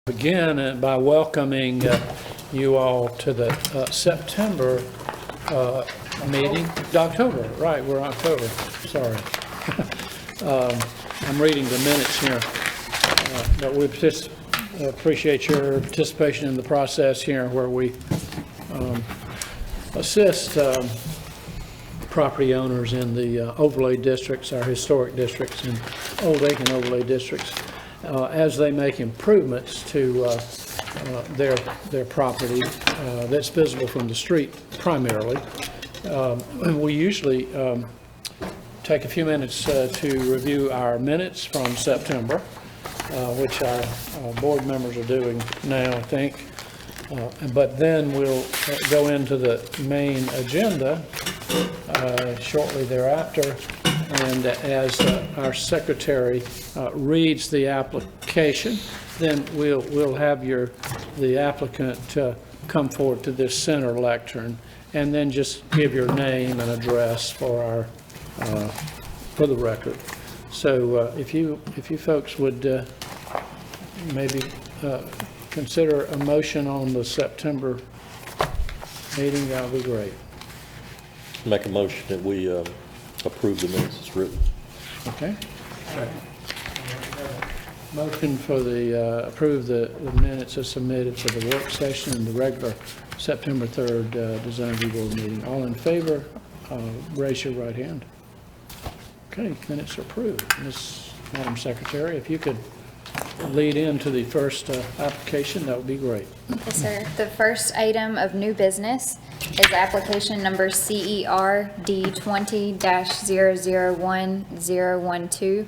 Begin by welcoming you all to the September meeting. October, right, we're October, sorry. I'm reading the minutes here, but we just appreciate your participation in the process here where we assist property owners in the overlay districts, our historic districts and Old Aiken overlay districts, as they make improvements to their property that's visible from the street primarily. We usually take a few minutes to review our minutes from September, which our board members are doing now, I think. But then we'll go into the main agenda shortly thereafter. And as our secretary reads the application, then we'll have the applicant come forward to this center lectern, and then just give your name and address for the record. So if you folks would maybe consider a motion on the September meeting, that would be great. Make a motion that we approve the minutes as written. Okay. Motion for the approve the minutes as submitted for the work session and the regular September 3rd Design Review Board meeting. All in favor, raise your right hand. Okay, minutes are approved. Madam Secretary, if you could lead into the first application, that would be great. Yes, sir. The first item of new business is application number CER D20-001012.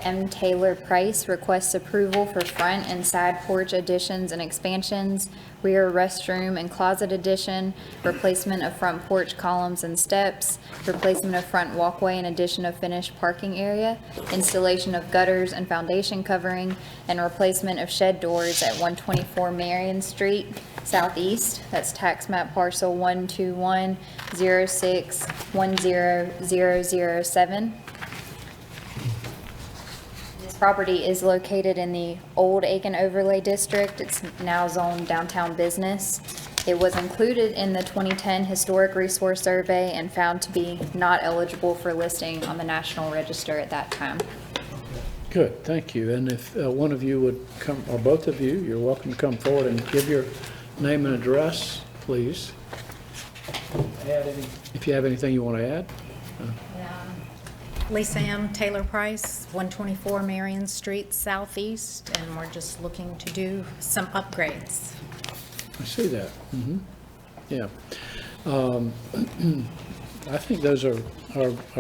M. Taylor Price requests approval for front and side porch additions and expansions, rear restroom and closet addition, replacement of front porch columns and steps, replacement of front walkway in addition of finished parking area, installation of gutters and foundation covering, and replacement of shed doors at 124 Marion Street Southeast. That's tax map parcel 12106100007. Property is located in the Old Aiken Overlay District. It's now zoned downtown business. It was included in the 2010 Historic Resource Survey and found to be not eligible for listing on the National Register at that time. Good, thank you. And if one of you would come, or both of you, you're welcome to come forward and give your name and address, please. If you have anything you want to add. Lisa M. Taylor Price, 124 Marion Street Southeast, and we're just looking to do some upgrades. I see that. Yeah. I think those are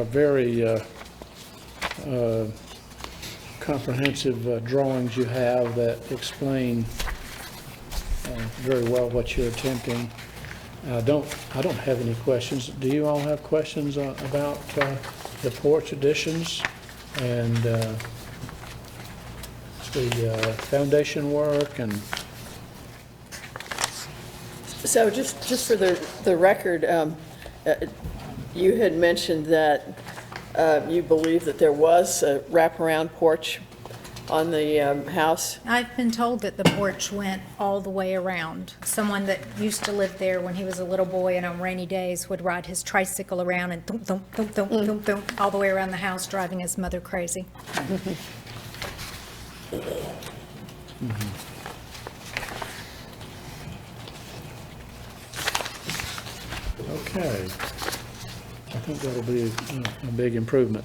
very comprehensive drawings you have that explain very well what you're attempting. I don't have any questions. Do you all have questions about the porch additions and the foundation work? And so just for the record, you had mentioned that you believe that there was a wraparound porch on the house. I've been told that the porch went all the way around. Someone that used to live there when he was a little boy and on rainy days would ride his tricycle around and thump, thump, thump, thump, thump, thump, all the way around the house, driving his mother crazy. okay, I think that'll be a big improvement.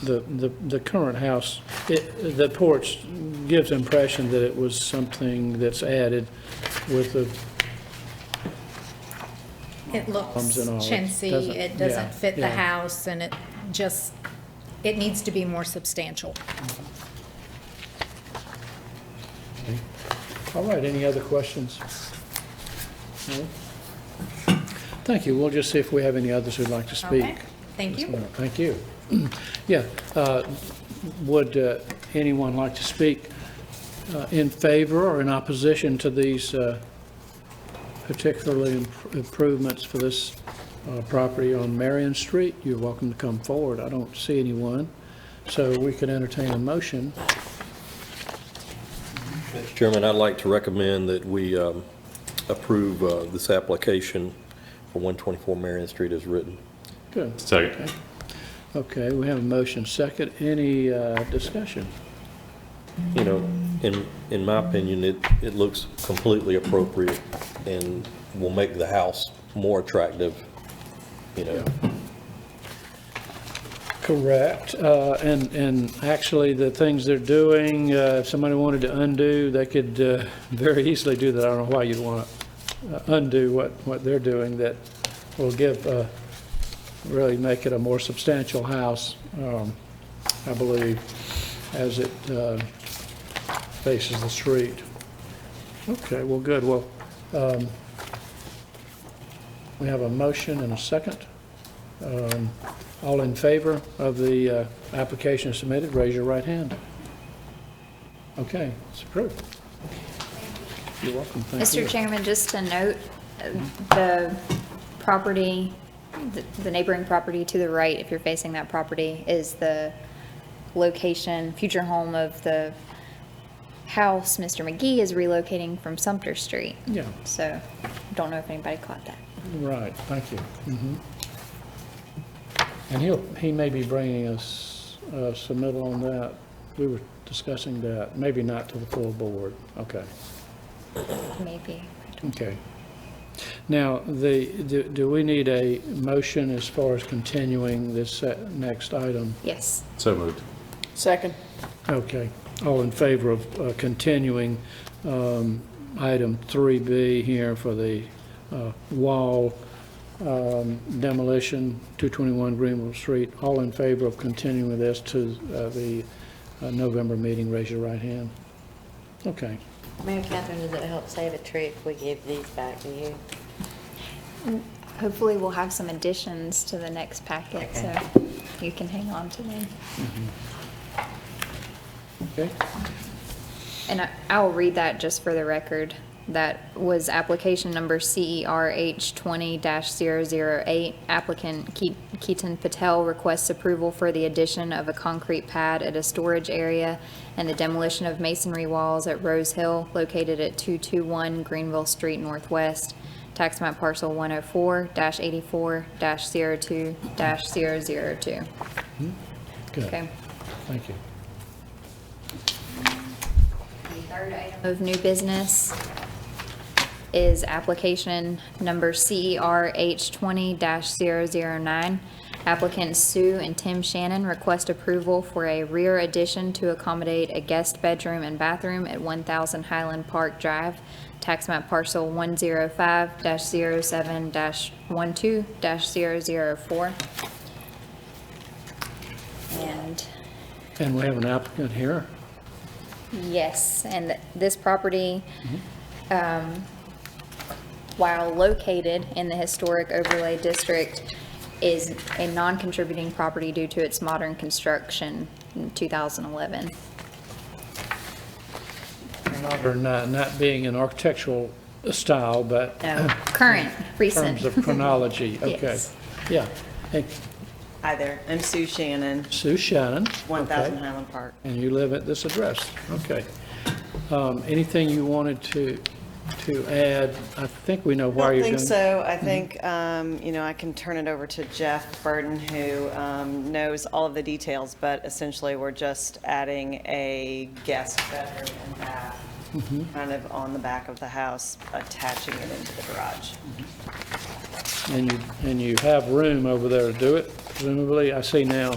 The current house, the porch gives the impression that it was something that's added with the It looks and all. chintzy, it doesn't fit the yeah. house, and it needs to be more substantial. Okay. All right, any other questions? No? Thank you. We'll just see if we have any others who'd like to speak. Okay, thank you. Thank you. Yeah, would anyone like to speak in favor or in opposition to these particularly improvements for this property on Marion Street? You're welcome to come forward. I don't see anyone. So we could entertain a motion. Mr. Chairman, I'd like to recommend that we approve this application for 124 Marion Street as written. Good. Second. Okay, we have a motion second. Any discussion? You know, in my opinion, it looks completely appropriate and will make the house more attractive, you know. Correct. And actually, the things they're doing, if somebody wanted to undo, they could very easily do that. I don't know why you'd want to undo what they're doing. That will give, really make it a more substantial house, I believe, as it faces the street. Okay, well, good. Well, we have a motion and a second. All in favor of the application submitted, raise your right hand. Okay, it's approved. You're welcome. Thank you. Mr. Chairman, just to note, the property, the neighboring property to the right, if you're facing that property, is the location, future home of the house Mr. McGee is relocating from Sumter Street. Yeah, So, don't know if anybody caught that. right, thank you. And he may be bringing us a submittal on that. We were discussing that, maybe not to the full board. Okay, Maybe. okay. Now, do we need a motion as far as continuing this next item? Yes. So moved. Second. Okay, all in favor of continuing item 3B here for the wall demolition, 221 Greenville Street. All in favor of continuing this to the November meeting, raise your right hand. Okay, Mayor Catherine, does it help save a tree if we give these back to you? Hopefully we'll have some additions to the next packet, so you can hang on to them. okay, And I'll read that just for the record. That was application number CERH 20-008. Applicant Ketan Patel requests approval for the addition of a concrete pad at a storage area and the demolition of masonry walls at Rose Hill located at 221 Greenville Street Northwest, tax map parcel 104-84-02-002. good. Okay. Thank you. The third item of new business is application number CERH 20-009. Applicants Sue and Tim Shannon request approval for a rear addition to accommodate a guest bedroom and bathroom at 1000 Highland Park Drive, tax map parcel 105-07-12-004. And we have an applicant here. Yes, and this property, while located in the historic overlay district, is a non-contributing property due to its modern construction in 2011. Or not being an architectural style, but No, current, in recent. terms of chronology. Okay, Yes. yeah. Hey, Hi there, I'm Sue Shannon, Sue Shannon. 1000 Okay. Highland Park. And you live at this address, okay. Anything you wanted to add? I think we know I why don't you're doing. think so. I think, I can turn it over to Jeff Burton, who knows all of the details, but essentially, we're just adding a guest bedroom and bath, kind of on the back of the house, attaching it into the garage. And you have room over there to do it, presumably, I see now.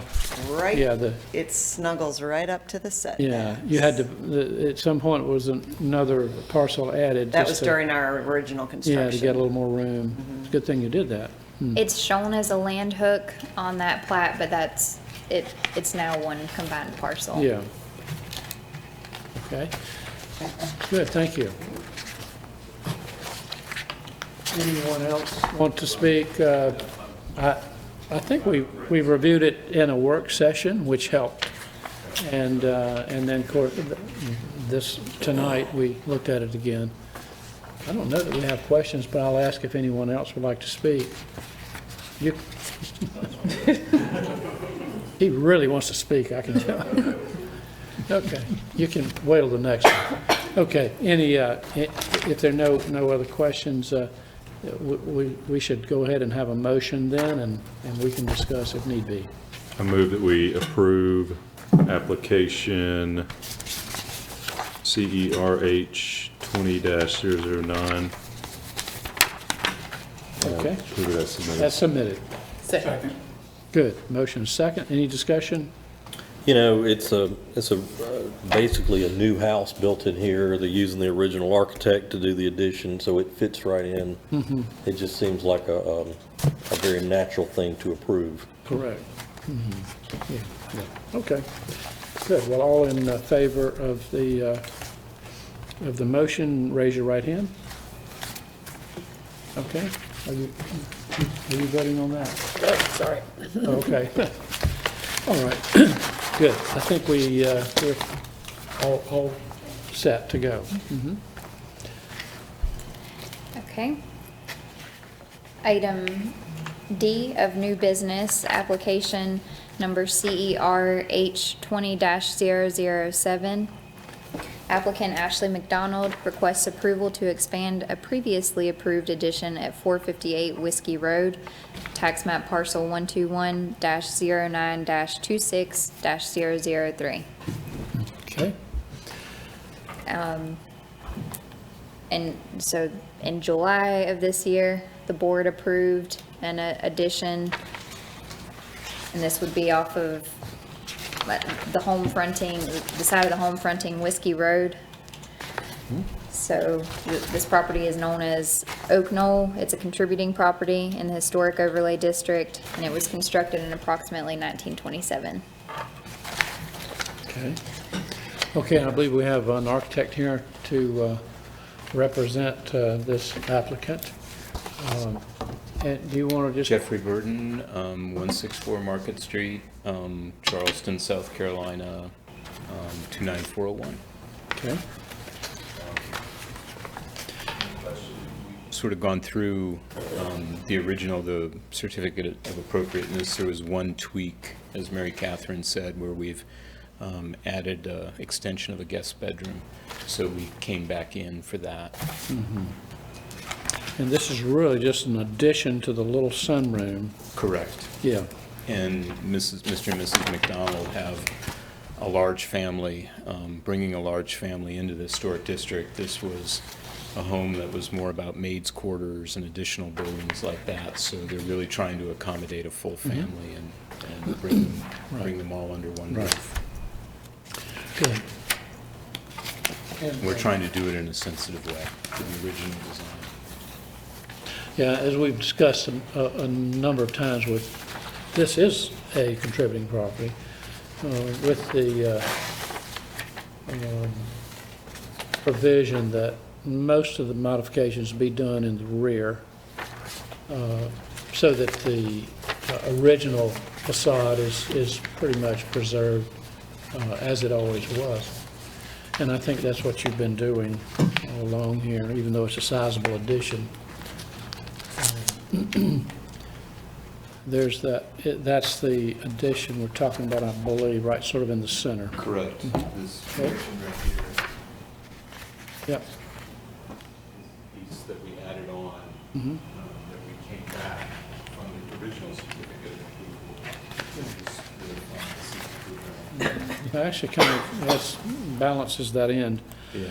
Right, Yeah, it snuggles right up to the setback. Yeah, you had to, at some point was another parcel added. That just was to- during our original Yeah, construction. to get a little more room. It's a good thing you did that. It's shown as a land hook on that plat, but it's now one combined parcel. Yeah. Okay. Good, thank you. Anyone else want to speak? I think we reviewed it in a work session, which helped. And then, of course, tonight, we looked at it again. I don't know that we have questions, but I'll ask if anyone else would like to speak. You, He really wants to speak, I can tell. Okay, you can wait till the next one. Okay, if there are no other questions, we should go ahead and have a motion then, and we can discuss if need be. I move that we approve application CERH 20-009. Okay, Approve it as submitted. that's submitted. Second. Good, motion second. Any discussion? You know, it's basically a new house built in here. They're using the original architect to do the addition, so it fits right in. It just seems like a very natural thing to approve. Correct. Yeah. Okay, good. Well, all in favor of the motion, raise your right hand. Okay, are you voting on that? Oh, sorry. Okay. All right, good. I think we're all set to go. Okay. Item D of new business, application number CERH 20-007. Applicant Ashley McDonald requests approval to expand a previously approved addition at 458 Whiskey Road, tax map parcel 121-09-26-003. Okay, And so in July of this year, the board approved an addition, and this would be off of the home fronting, the side of the home fronting Whiskey Road. So this property is known as Oak Knoll. It's a contributing property in the Historic Overlay District, and it was constructed in approximately 1927. okay. Okay, and I believe we have an architect here to represent this applicant. And do you want to just? Jeffrey Burton, 164 Market Street, Charleston, South Carolina, 29401. Okay, Sort of gone through the original, the certificate of appropriateness. There was one tweak, as Mary Catherine said, where we've added extension of a guest bedroom. So we came back in for that. and this is really just an addition to the little sunroom. Correct. Yeah, And Mr. and Mrs. McDonald have a large family, bringing a large family into the historic district. This was a home that was more about maids' quarters and additional buildings like that. So they're really trying to accommodate a full family and bring them all under one roof. good. We're trying to do it in a sensitive way to the original design. Yeah, as we've discussed a number of times this is a contributing property with the provision that most of the modifications be done in the rear so that the original facade is pretty much preserved as it always was. And I think that's what you've been doing all along here, even though it's a sizable addition. There's that's the addition we're talking about, I believe, right sort of in the center. Correct. This Okay. portion right here, Yep. piece that we added on, that we came back from the original certificate of approval. It actually kind of balances that end. Yeah.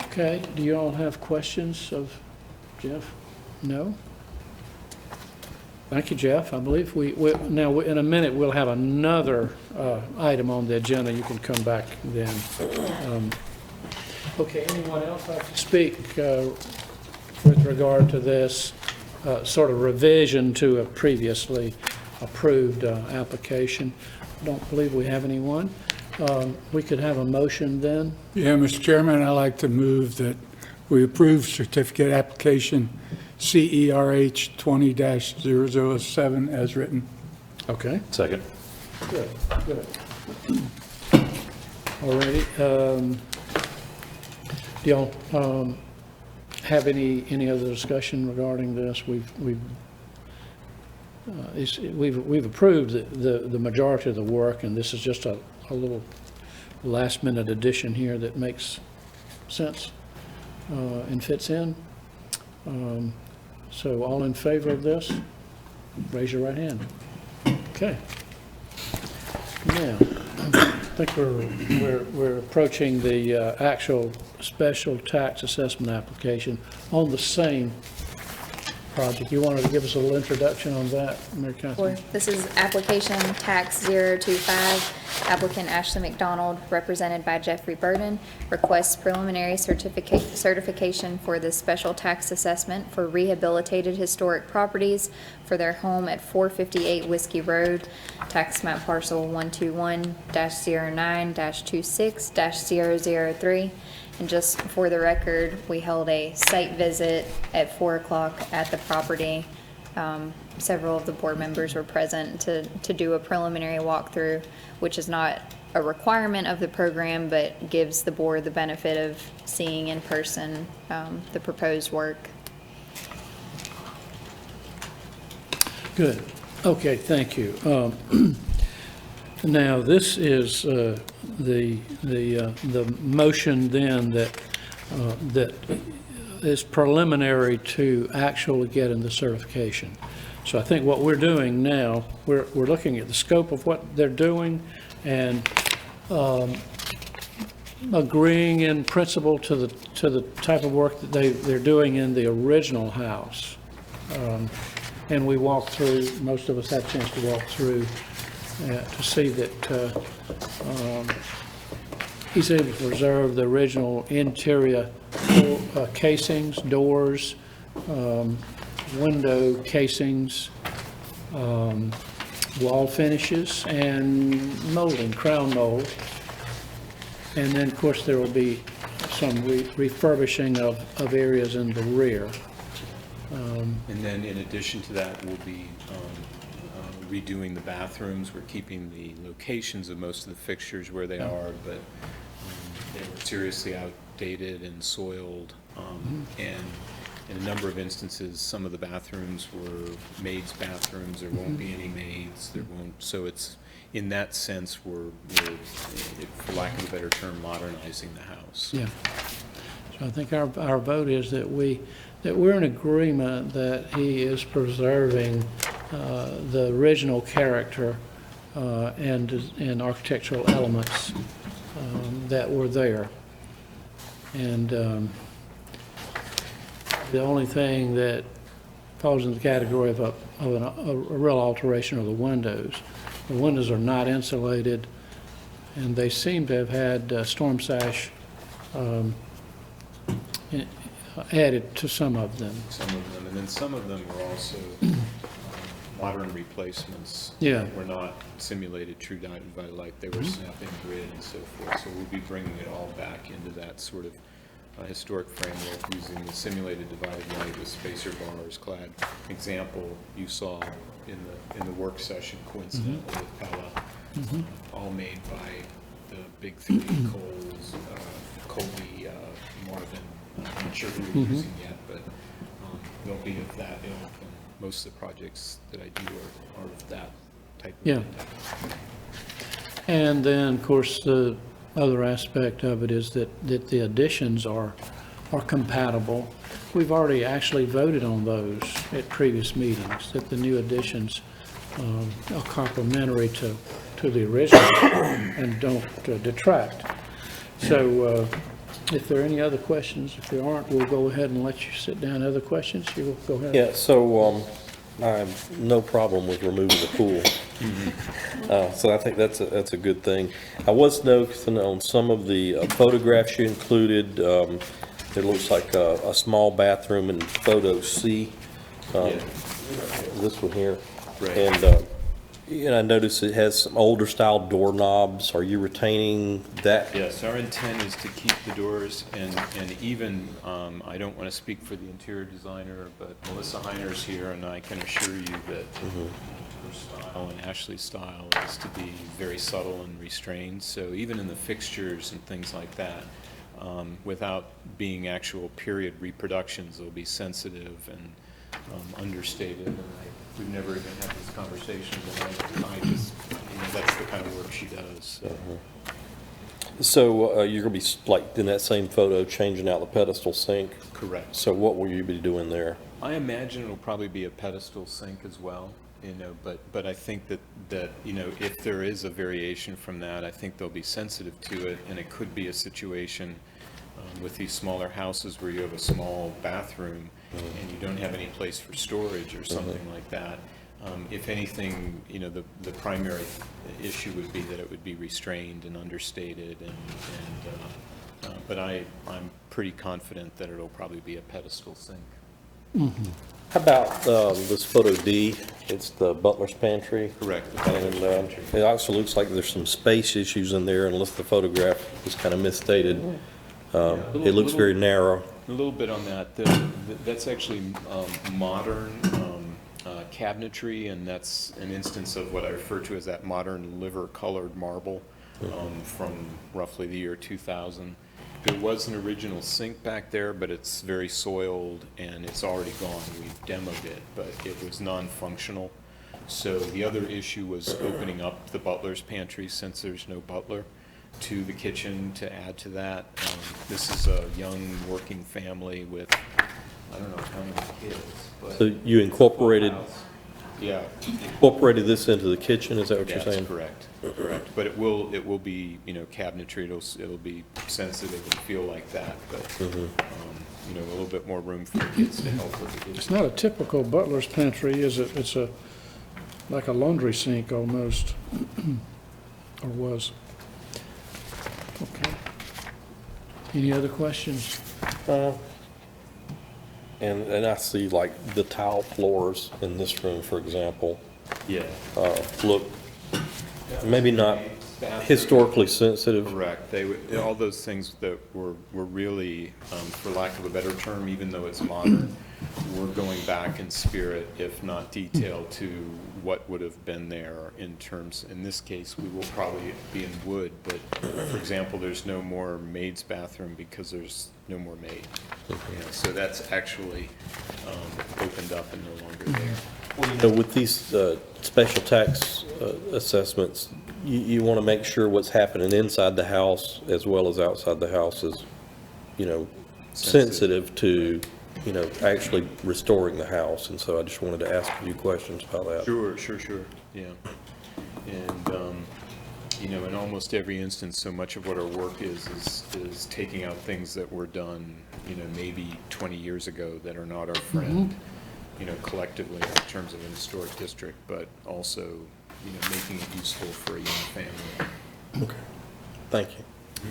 Okay, do you all have questions of Jeff? No? Thank you, Jeff. I believe now, in a minute, we'll have another item on the agenda. You can come back then. Okay, anyone else like to speak with regard to this sort of revision to a previously approved application? I don't believe we have anyone. We could have a motion then. Yeah, Mr. Chairman, I'd like to move that we approve certificate application CERH 20-007 as written. Okay. Second. Good, good. All righty. Do y'all have any other discussion regarding this? We've we've approved the majority of the work, and this is just a little last-minute addition here that makes sense and fits in. So all in favor of this, raise your right hand. Okay. Now, I think we're approaching the actual special tax assessment application on the same project. You wanted to give us a little introduction on that, Mary Catherine? Sure. This is application tax 025. Applicant Ashley McDonald, represented by Jeffrey Burden, requests preliminary certification for the special tax assessment for Rehabilitated Historic Properties for their home at 458 Whiskey Road, tax map parcel 121-09-26-003. And just for the record, we held a site visit at 4 o'clock at the property. Several of the board members were present to do a preliminary walkthrough, which is not a requirement of the program, but gives the board the benefit of seeing in person the proposed work. Good. Okay, thank you. Now, this is the motion then that is preliminary to actually getting the certification. So I think what we're doing now, we're looking at the scope of what they're doing and agreeing in principle to the type of work that they're doing in the original house. And we walked through, most of us had a chance to walk through to see that he's able to preserve the original interior casings, doors, window casings, wall finishes, and molding, crown mold. And then, of course, there will be some refurbishing of areas in the rear. And then in addition to that, we'll be redoing the bathrooms. We're keeping the locations of most of the fixtures where they are, but they were seriously outdated and soiled. And in a number of instances, some of the bathrooms were maids' bathrooms. There won't be any maids. There won't. So it's, in that sense, we're, for lack of a better term, modernizing the house. Yeah. So I think our vote is that we're in agreement that he is preserving the original character and architectural elements that were there. And the only thing that falls in the category of a real alteration are the windows. The windows are not insulated, and they seem to have had storm sash added to some of them. Some of them, and then some of them were also modern replacements. Yeah. Were not simulated true divided by light. They were snapping grid and so forth. So we'll be bringing it all back into that sort of historic framework using the simulated divided light with spacer bars clad. Example you saw in the work session coincidentally with Pella, all made by the big three: Coles, Colby, Marvin. I'm not sure who we're using yet, but they'll be of that ilk, and most of the projects that I do are of that type of Yeah. And then, of course, the other aspect of it is that the additions are compatible. We've already actually voted on those at previous meetings, that the new additions are complementary to the original and don't detract. So if there are any other questions, if there aren't, we'll go ahead and let you sit down. Other questions? You will go ahead. Yeah, so I have no problem with removing the pool. So I think that's a good thing. I was noticing on some of the photographs you included, it looks like a small bathroom in photo C. This one here. Right. And I noticed it has some older style doorknobs. Are you retaining that? Yes, our intent is to keep the doors, and even, I don't want to speak for the interior designer, but Melissa Heiner's here, and I can assure you that her style and Ashley's style is to be very subtle and restrained. So even in the fixtures and things like that, without being actual period reproductions, they'll be sensitive and understated, and we've never even had this conversation, but I just, that's the kind of work she does, so. So you're going to be, like, in that same photo, changing out the pedestal sink? Correct. So what will you be doing there? I imagine it'll probably be a pedestal sink as well, but I think that, if there is a variation from that, I think they'll be sensitive to it, and it could be a situation with these smaller houses where you have a small bathroom and you don't have any place for storage or something like that. If anything, the primary issue would be that it would be restrained and understated, but I'm pretty confident that it'll probably be a pedestal sink. How about this photo D? It's the butler's pantry. Correct. And it also looks like there's some space issues in there, unless the photograph is kind of misstated. It looks very narrow. A little bit on that. That's actually modern cabinetry, and that's an instance of what I refer to as that modern liver-colored marble from roughly the year 2000. There was an original sink back there, but it's very soiled and it's already gone. We've demoed it, but it was non-functional. So the other issue was opening up the butler's pantry, since there's no butler, to the kitchen to add to that. This is a young working family with, I don't know how many kids, but. So you incorporated this into the kitchen, is that what you're saying? That's correct. But it will be, cabinetry, it'll be sensitive and feel like that, but, a little bit more room for the kids to help with the kitchen. It's not a typical butler's pantry, is it? It's like a laundry sink almost, or was. Okay. Any other questions? And I see, like, the tile floors in this room, for example, Yeah. look maybe not historically sensitive. Correct. All those things that were really, for lack of a better term, even though it's modern, we're going back in spirit, if not detail, to what would have been there in terms, in this case, we will probably be in wood, but for example, there's no more maid's bathroom because there's no more maid. So that's actually opened up and no longer there. With these special tax assessments, you want to make sure what's happening inside the house as well as outside the house is, sensitive to, actually restoring the house. And so I just wanted to ask a few questions about that. Sure, yeah. And, in almost every instance, so much of what our work is taking out things that were done, maybe 20 years ago that are not our friend, collectively in terms of an historic district, but also, making it useful for a young family. Okay. Thank you.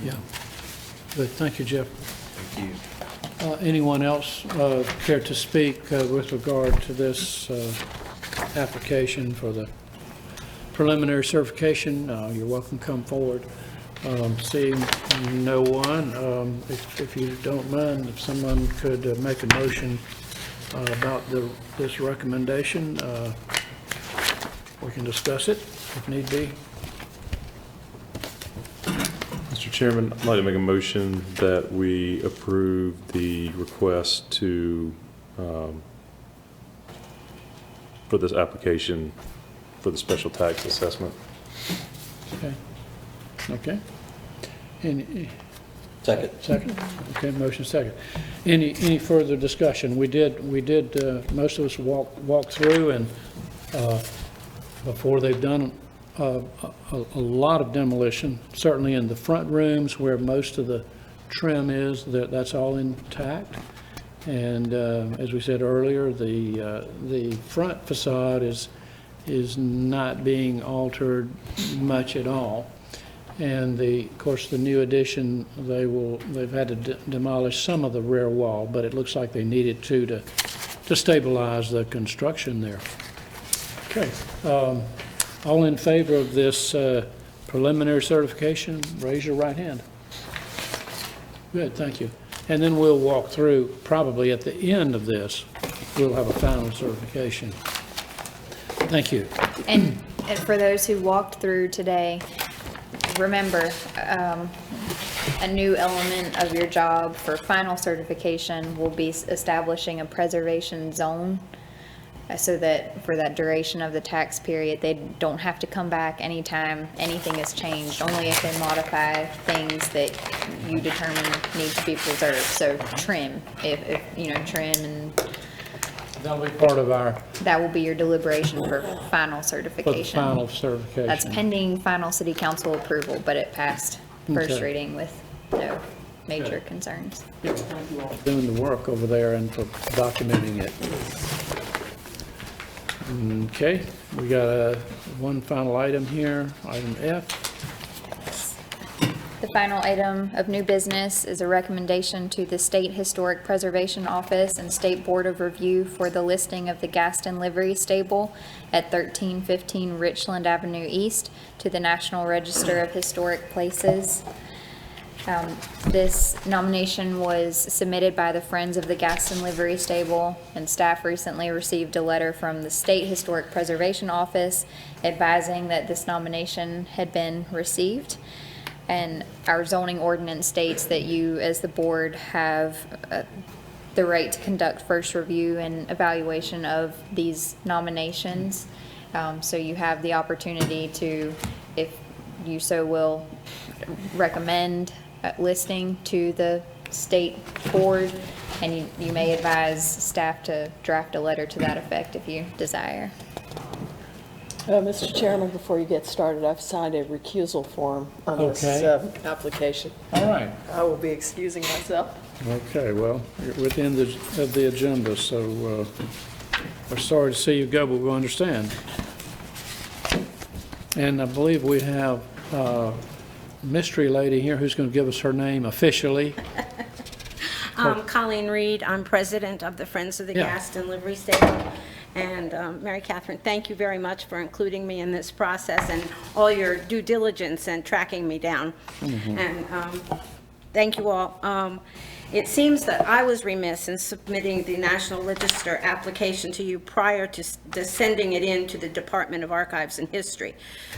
Yeah. Good, thank you, Jeff. Thank you. Anyone else care to speak with regard to this application for the preliminary certification? You're welcome to come forward. Seeing no one, if you don't mind, if someone could make a motion about this recommendation, we can discuss it if need be. Mr. Chairman, I'd like to make a motion that we approve the request to, for this application for the special tax assessment. Okay. Any Second. Okay, motion second. Any further discussion? We did, most of us walk through, and before they've done a lot of demolition, certainly in the front rooms where most of the trim is, that's all intact. And as we said earlier, the front facade is not being altered much at all. And of course, the new addition, they've had to demolish some of the rear wall, but it looks like they needed to stabilize the construction there. Okay. All in favor of this preliminary certification, raise your right hand. Good, thank you. And then we'll walk through, probably at the end of this, we'll have a final certification. Thank you. And for those who walked through today, remember, a new element of your job for final certification will be establishing a preservation zone so that for that duration of the tax period, they don't have to come back anytime anything is changed, only if they modify things that you determine need to be preserved. So trim, if trim, and That'll be part of our, that will be your deliberation for final for the certification. final certification. That's pending final city council approval, but it passed first Okay. reading with no major concerns. Doing the work over there and for documenting it. Okay, we got one final item here, item F. The final item of new business is a recommendation to the State Historic Preservation Office and State Board of Review for the listing of the Gaston Livery Stable at 1315 Richland Avenue East to the National Register of Historic Places. This nomination was submitted by the Friends of the Gaston Livery Stable, and staff recently received a letter from the State Historic Preservation Office advising that this nomination had been received. And our zoning ordinance states that you, as the board, have the right to conduct first review and evaluation of these nominations. So you have the opportunity to, if you so will, recommend listing to the state board, and you may advise staff to draft a letter to that effect if you desire. Mr. Chairman, before you get started, I've signed a recusal form on this Okay. application. All right. I will be excusing myself. Okay, well, you're within the agenda, so we're sorry to see you go, but we understand. And I believe we have a mystery lady here who's going to give us her name officially. Colleen Reed, I'm president of the Friends of the Yeah. Gaston Livery Stable. And Mary Catherine, thank you very much for including me in this process and all your due diligence and tracking me down. And thank you all. It seems that I was remiss in submitting the National Register application to you prior to sending it in to the Department of Archives and History.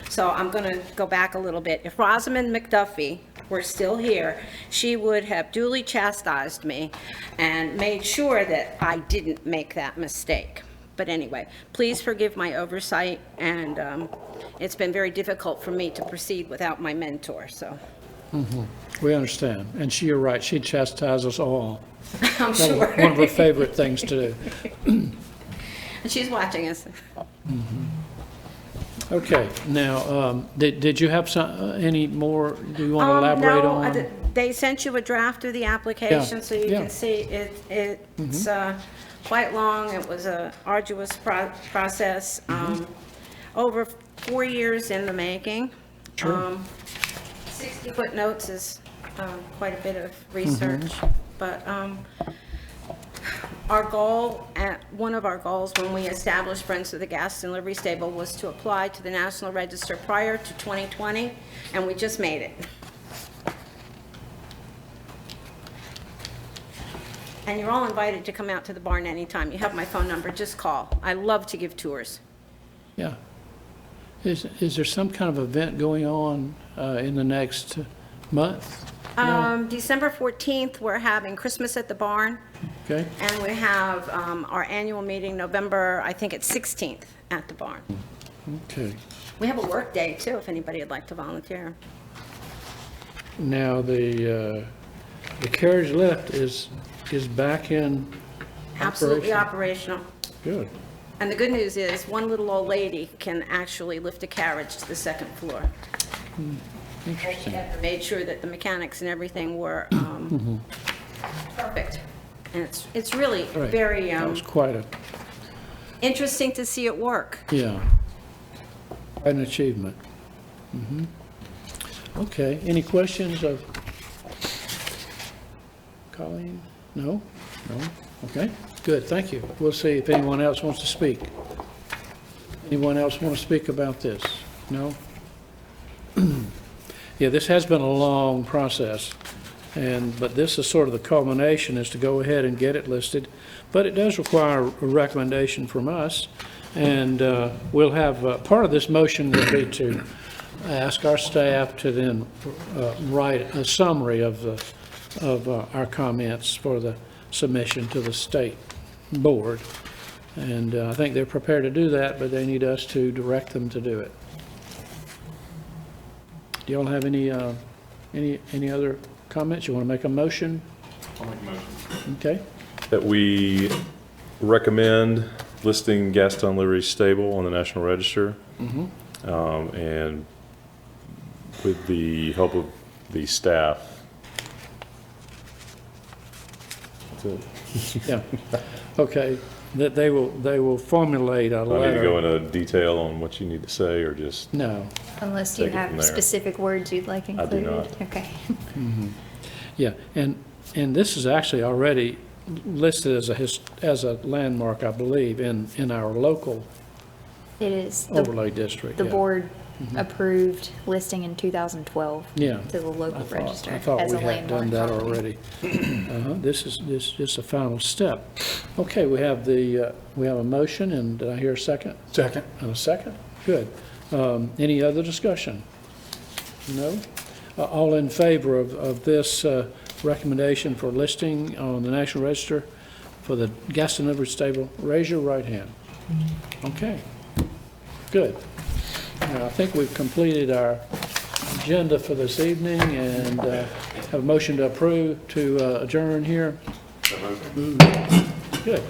So I'm going to go back a little bit. If Rosamond McDuffie were still here, she would have duly chastised me and made sure that I didn't make that mistake. But anyway, please forgive my oversight, and it's been very difficult for me to proceed without my mentor, so. We understand. And you're right, she chastises us all. I'm That sure. was one of her favorite things to do. And she's watching us. Okay, now, did you have any more, do you want to elaborate No, on? they sent you a draft of the application, Yeah, so you yeah. can see it's quite long. It was a arduous process, over 4 years in the making. 60 footnotes is quite a bit of research, but our goal, one of our goals when we established Friends of the Gaston Livery Stable was to apply to the National Register prior to 2020, and we just made it. And you're all invited to come out to the barn anytime. You have my phone number, just call. I love to give tours. Yeah. Is there some kind of event going on in the next month? December 14th, we're having Christmas at the barn, Okay, and we have our annual meeting November, I think it's 16th at the barn. okay. We have a work day too, if anybody would like to volunteer. Now, the carriage lift is back in Absolutely operation? operational. Good. And the good news is, one little old lady can actually lift a carriage to the second floor. Interesting. Made sure that the mechanics and everything were perfect. And it's really Right. very That was quite a, interesting to see it work. yeah, quite an achievement. Okay, any questions of Colleen? No? No? Okay, good, thank you. We'll see if anyone else wants to speak. Anyone else want to speak about this? No? Yeah, this has been a long process, but this is sort of the culmination, is to go ahead and get it listed. But it does require a recommendation from us, and we'll have, part of this motion will be to ask our staff to then write a summary of our comments for the submission to the state board. And I think they're prepared to do that, but they need us to direct them to do it. Do y'all have any other comments? You want to make a motion? I'll make a motion. Okay. That we recommend listing Gaston Livery Stable on the National Register. And with the help of the staff. That's it. Yeah. Okay. That they will formulate a Do I need to go letter. into detail on what you need to say, or just? No. Unless you Take it from have there. specific words you'd like I do included. not. Okay. Yeah. And this is actually already listed as a landmark, I believe, in our local It is. overlay district. The yeah. board approved listing in 2012. Yeah. To the local I register thought as we a had landmark done that property. already. This is just a final step. Okay, we have a motion, and did I hear a second? Second. And a second? Good. Any other discussion? No? All in favor of this recommendation for listing on the National Register for the Gaston Livery Stable, raise your right hand. Okay, good. Now, I think we've completed our agenda for this evening, and have a motion to approve, to adjourn here. Good.